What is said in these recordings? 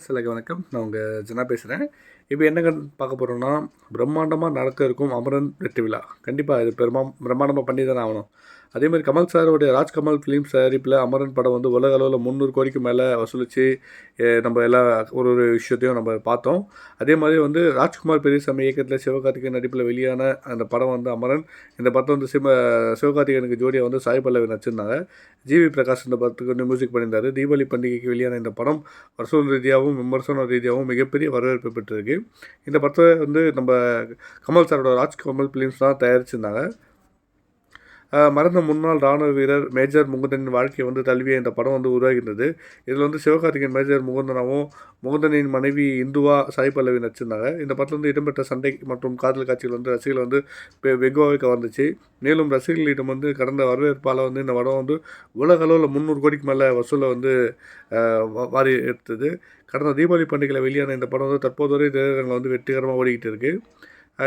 சிலக்கு வணக்கம். நான் உங்கள் ஜனா பேசுகிறேன். இப்போ என்ன பார்க்க போகிறோம்னா, பிரம்மாண்டமாக நடக்க இருக்கும் அமரன் வெற்றி விழா. கண்டிப்பாக இது பிரம்மாண்டமாக பண்ணி தானே ஆகணும். அதேமாதிரி கமல் சாரோடைய ராஜ்கமல் ஃபிலிம்ஸ் தயாரிப்பில் அமரன் படம் வந்து உலக அளவில் 300 கோடிக்கு மேலே வசூலித்து நம்ம எல்லா ஒரு ஒரு விஷயத்தையும் நம்ம பார்த்தோம். அதே மாதிரி வந்து ராஜ்குமார் பெரியசாமி இயக்கத்தில் சிவகார்த்திகேயன் நடிப்பில் வெளியான அந்த படம் வந்து அமரன். இந்த படத்தை வந்து சிவகார்த்திகேயனுக்கு ஜோடியாக வந்து சாய் பல்லவி நடிச்சிருந்தாங்க. ஜிவி பிரகாஷ் இந்த படத்துக்கு வந்து மியூசிக் பண்ணியிருந்தார். தீபாவளி பண்டிகைக்கு வெளியான இந்த படம் வசூல் ரீதியாகவும் விமர்சன ரீதியாகவும் மிகப்பெரிய வரவேற்பு பெற்றிருக்கு. இந்த படத்தை வந்து நம்ம கமல் சாரோட ராஜ்கமல் ஃபிலிம்ஸ் தான் தயாரிச்சிருந்தாங்க. மறைந்த முன்னாள் ராணுவ வீரர் மேஜர் முகுந்தனின் வாழ்க்கையை வந்து தழுவிய இந்த படம் வந்து உருவாகின்றது. இதில் வந்து சிவகார்த்திகேயன் மேஜர் முகுந்தனாவும் முகுந்தனின் மனைவி இந்துவா சாய் பல்லவி நடிச்சிருந்தாங்க. இந்த படத்தில் வந்து இடம்பெற்ற சண்டை மற்றும் காதல் காட்சிகள் வந்து ரசிகர்கள் வந்து வெகுவாக கவர்ந்துச்சு. மேலும் ரசிகர்களிடம் வந்து கடந்த வரவேற்பால் வந்து இந்த படம் வந்து உலக அளவில் 300 கோடிக்கு மேலே வசூலை வந்து வாரி எடுத்தது. கடந்த தீபாவளி பண்டிகையில் வெளியான இந்த படம் வந்து தற்போது வரை திரையரங்கில் வந்து வெற்றிகரமாக ஓடிக்கிட்டு இருக்குது.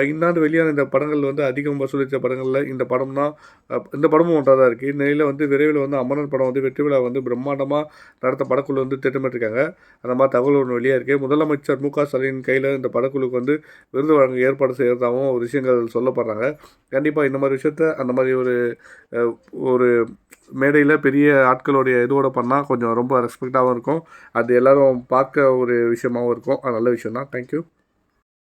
இந்தாண்டு வெளியான இந்த படங்கள் வந்து அதிகம் வசூலித்த படங்களில் இந்த படமும் ஒன்றாக தான் இருக்குது. இந்நிலையில் வந்து விரைவில் வந்து அமரன் படம் வந்து வெற்றி விழா வந்து பிரம்மாண்டமாக நடத்த படக்குழு வந்து திட்டமிட்டிருக்காங்க. அந்த மாதிரி தகவல் ஒன்று வெளியாக இருக்குது. முதலமைச்சர் மு க ஸ்டாலின் கையில் இந்த படக்குழுக்கு வந்து விருது வழங்க ஏற்பாடு செய்கிறதாகவும் ஒரு விஷயங்கள் சொல்லப்படுறாங்க. கண்டிப்பாக இந்த மாதிரி விஷயத்த அந்த மாதிரி ஒரு மேடையில் பெரிய ஆட்களுடைய இதோடு பண்ணால் கொஞ்சம் ரொம்ப ரெஸ்பெக்டாகவும் இருக்கும். அது எல்லோரும் பார்க்க ஒரு விஷயமாகவும் இருக்கும். அது நல்ல விஷயம் தான். தேங்க்யூ.